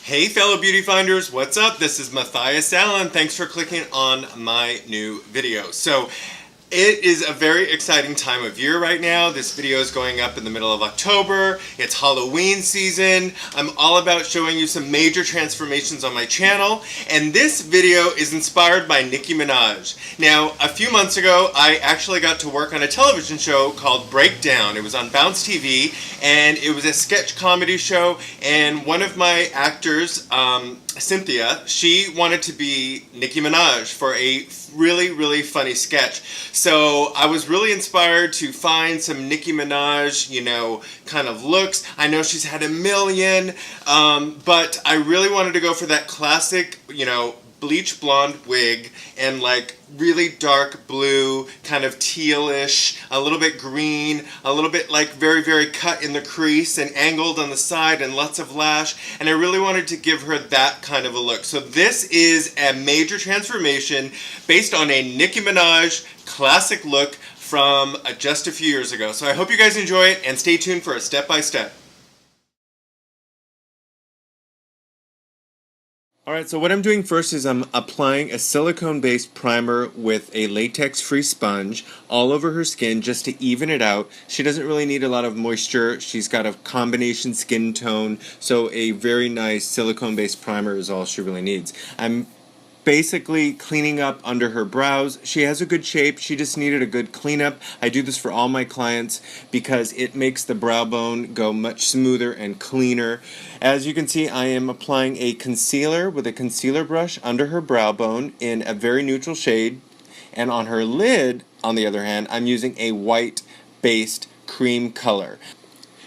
Hey fellow beauty finders, what's up? This is Matthias Allen. Thanks for clicking on my new video. So it is a very exciting time of year right now. This video is going up in the middle of October. It's Halloween season. I'm all about showing you some major transformations on my channel, and this video is inspired by Nicki Minaj. Now, a few months ago, I actually got to work on a television show called Breakdown. It was on Bounce TV, and it was a sketch comedy show, and one of my actors, Cynthia, she wanted to be Nicki Minaj for a really funny sketch. So I was really inspired to find some Nicki Minaj, kind of looks. I know she's had a million, but I really wanted to go for that classic, bleach blonde wig and like really dark blue, kind of tealish, a little bit green, a little bit like very cut in the crease and angled on the side and lots of lash, and I really wanted to give her that kind of a look. So this is a major transformation based on a Nicki Minaj classic look from just a few years ago. So I hope you guys enjoy it and stay tuned for a step-by-step. Alright, so what I'm doing first is I'm applying a silicone-based primer with a latex-free sponge all over her skin just to even it out. She doesn't really need a lot of moisture. She's got a combination skin tone, so a very nice silicone-based primer is all she really needs. I'm basically cleaning up under her brows. She has a good shape, she just needed a good cleanup. I do this for all my clients because it makes the brow bone go much smoother and cleaner. As you can see, I am applying a concealer with a concealer brush under her brow bone in a very neutral shade, and on her lid, on the other hand, I'm using a white based cream color.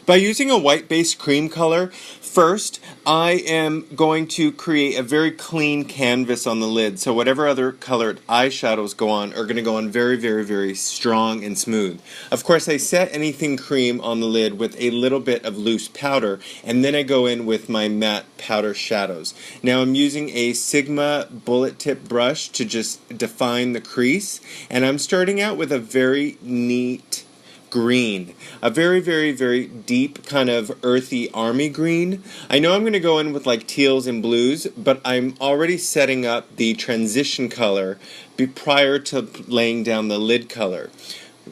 By using a white-based cream color, first I am going to create a very clean canvas on the lid, so whatever other colored eyeshadows go on are going to go on very strong and smooth. Of course, I set anything cream on the lid with a little bit of loose powder, and then I go in with my matte powder shadows. Now I'm using a Sigma bullet tip brush to just define the crease, and I'm starting out with a very neat green, a very deep kind of earthy army green. I know I'm going to go in with like teals and blues, but I'm already setting up the transition color prior to laying down the lid color.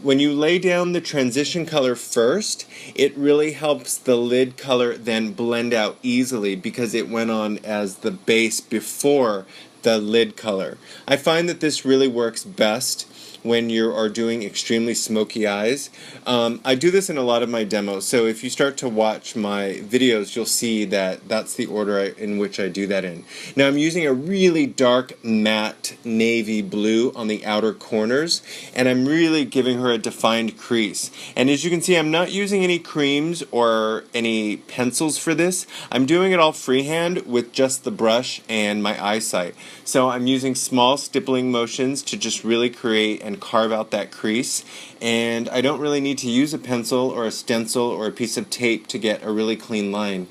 When you lay down the transition color first, it really helps the lid color then blend out easily because it went on as the base before the lid color. I find that this really works best when you are doing extremely smoky eyes. I do this in a lot of my demos, so if you start to watch my videos, you'll see that that's the order in which I do that in. Now I'm using a really dark matte navy blue on the outer corners, and I'm really giving her a defined crease. And as you can see, I'm not using any creams or any pencils for this. I'm doing it all freehand with just the brush and my eyesight. So I'm using small stippling motions to just really create and carve out that crease, and I don't really need to use a pencil or a stencil or a piece of tape to get a really clean line.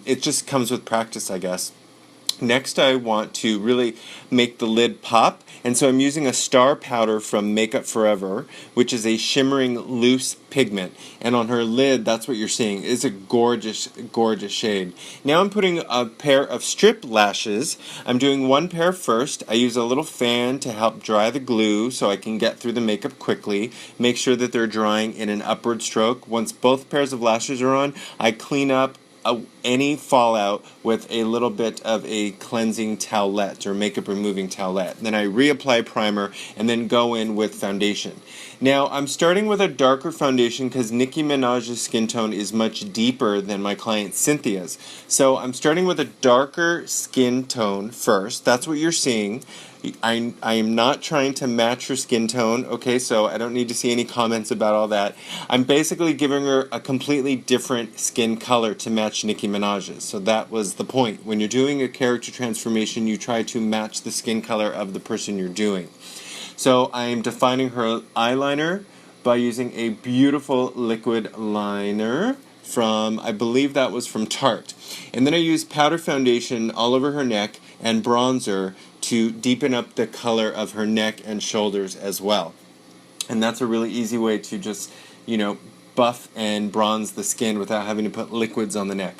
It just comes with practice, I guess. Next, I want to really make the lid pop, and so I'm using a star powder from Makeup Forever, which is a shimmering loose pigment, and on her lid, that's what you're seeing. It's a gorgeous shade. Now I'm putting a pair of strip lashes. I'm doing one pair first. I use a little fan to help dry the glue so I can get through the makeup quickly. Make sure that they're drying in an upward stroke. Once both pairs of lashes are on, I clean up any fallout with a little bit of a cleansing towelette or makeup removing towelette. Then I reapply primer and then go in with foundation. Now I'm starting with a darker foundation because Nicki Minaj's skin tone is much deeper than my client Cynthia's. So I'm starting with a darker skin tone first. That's what you're seeing. I am not trying to match her skin tone, okay, so I don't need to see any comments about all that. I'm basically giving her a completely different skin color to match Nicki Minaj's. So that was the point. When you're doing a character transformation, you try to match the skin color of the person you're doing. So I am defining her eyeliner by using a beautiful liquid liner from, I believe that was from Tarte. And then I use powder foundation all over her neck and bronzer to deepen up the color of her neck and shoulders as well. And that's a really easy way to just, buff and bronze the skin without having to put liquids on the neck.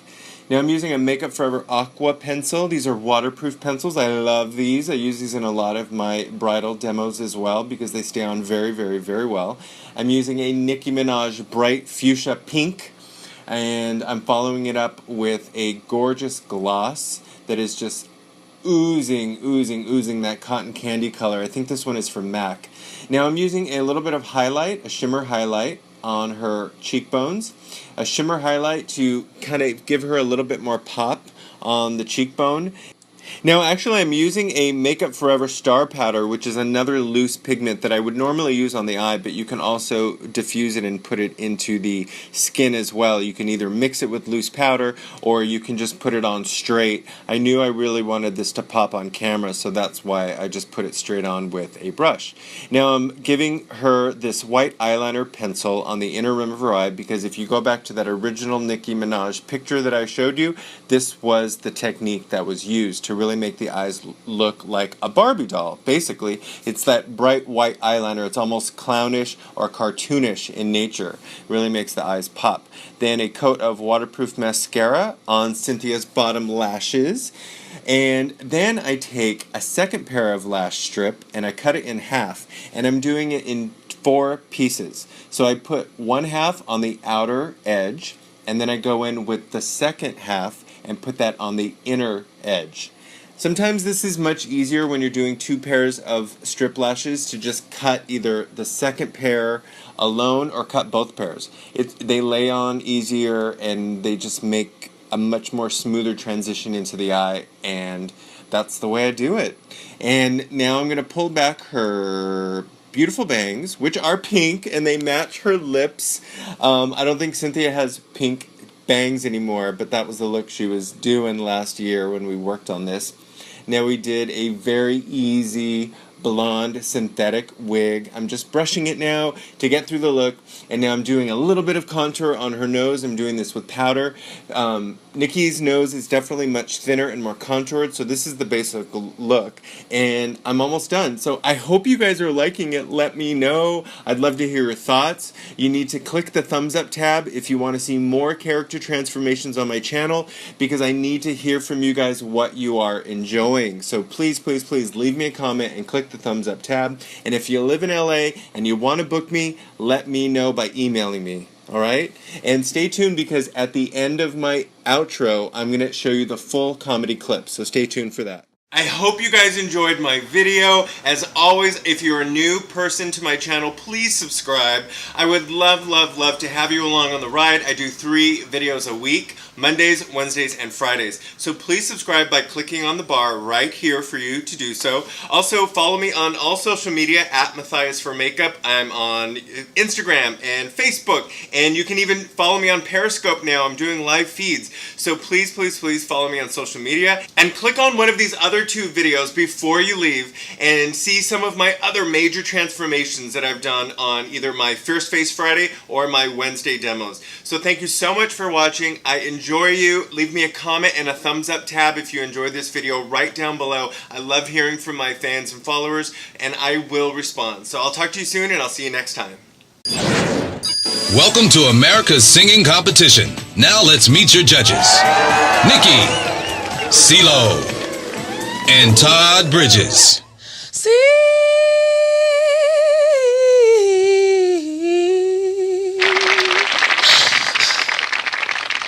Now I'm using a Makeup Forever Aqua pencil. These are waterproof pencils. I love these. I use these in a lot of my bridal demos as well because they stay on very, very, very well. I'm using a Nicki Minaj Bright Fuchsia Pink, and I'm following it up with a gorgeous gloss that is just oozing that cotton candy color. I think this one is from MAC. Now I'm using a little bit of highlight, a shimmer highlight on her cheekbones. A shimmer highlight to kind of give her a little bit more pop on the cheekbone. Now actually I'm using a Makeup Forever Star Powder, which is another loose pigment that I would normally use on the eye, but you can also diffuse it and put it into the skin as well. You can either mix it with loose powder or you can just put it on straight. I knew I really wanted this to pop on camera, so that's why I just put it straight on with a brush. Now I'm giving her this white eyeliner pencil on the inner rim of her eye because if you go back to that original Nicki Minaj picture that I showed you, this was the technique that was used to really make the eyes look like a Barbie doll. Basically, it's that bright white eyeliner. It's almost clownish or cartoonish in nature. It really makes the eyes pop. Then a coat of waterproof mascara on Cynthia's bottom lashes. And then I take a second pair of lash strip and I cut it in half. And I'm doing it in 4 pieces. So I put one half on the outer edge, and then I go in with the second half and put that on the inner edge. Sometimes this is much easier when you're doing 2 pairs of strip lashes to just cut either the second pair alone or cut both pairs. They lay on easier and they just make a much more smoother transition into the eye, and that's the way I do it. And now I'm going to pull back her beautiful bangs, which are pink and they match her lips. I don't think Cynthia has pink bangs anymore, but that was the look she was doing last year when we worked on this. Now we did a very easy blonde synthetic wig. I'm just brushing it now to get through the look, and now I'm doing a little bit of contour on her nose. I'm doing this with powder. Nicki's nose is definitely much thinner and more contoured, so this is the basic look, and I'm almost done. So I hope you guys are liking it. Let me know. I'd love to hear your thoughts. You need to click the thumbs up tab if you want to see more character transformations on my channel, because I need to hear from you guys what you are enjoying. So please, please, please leave me a comment and click the thumbs up tab. And if you live in LA and you want to book me, let me know by emailing me. Alright? And stay tuned because at the end of my outro, I'm going to show you the full comedy clip. So stay tuned for that. I hope you guys enjoyed my video. As always, if you're a new person to my channel, please subscribe. I would love, love, love to have you along on the ride. I do 3 videos a week, Mondays, Wednesdays, and Fridays. So please subscribe by clicking on the bar right here for you to do so. Also, follow me on all social media at Matthias for Makeup. I'm on Instagram and Facebook, and you can even follow me on Periscope now. I'm doing live feeds. So please, please, please follow me on social media and click on one of these other 2 videos before you leave and see some of my other major transformations that I've done on either my Fierce Face Friday or my Wednesday demos. So thank you so much for watching. I enjoy you. Leave me a comment and a thumbs up tab if you enjoyed this video right down below. I love hearing from my fans and followers, and I will respond. So I'll talk to you soon, and I'll see you next time. Welcome to America's Singing Competition. Now let's meet your judges. Nicki, CeeLo, and Todd Bridges. See,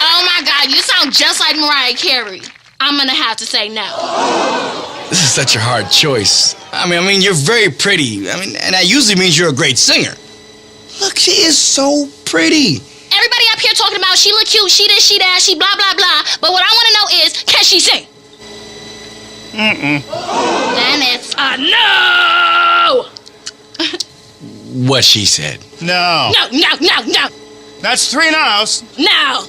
oh my God, you sound just like Mariah Carey. I'm gonna have to say no. this is such a hard choice. I mean, you're very pretty. And that usually means you're a great singer. Look, she is so pretty. Everybody up here talking about she look cute, she this, she that, she blah, blah, blah. But what I want to know is, can she sing? Then it's a no! What she said. No. No, no, no, no, That's 3 no's. no.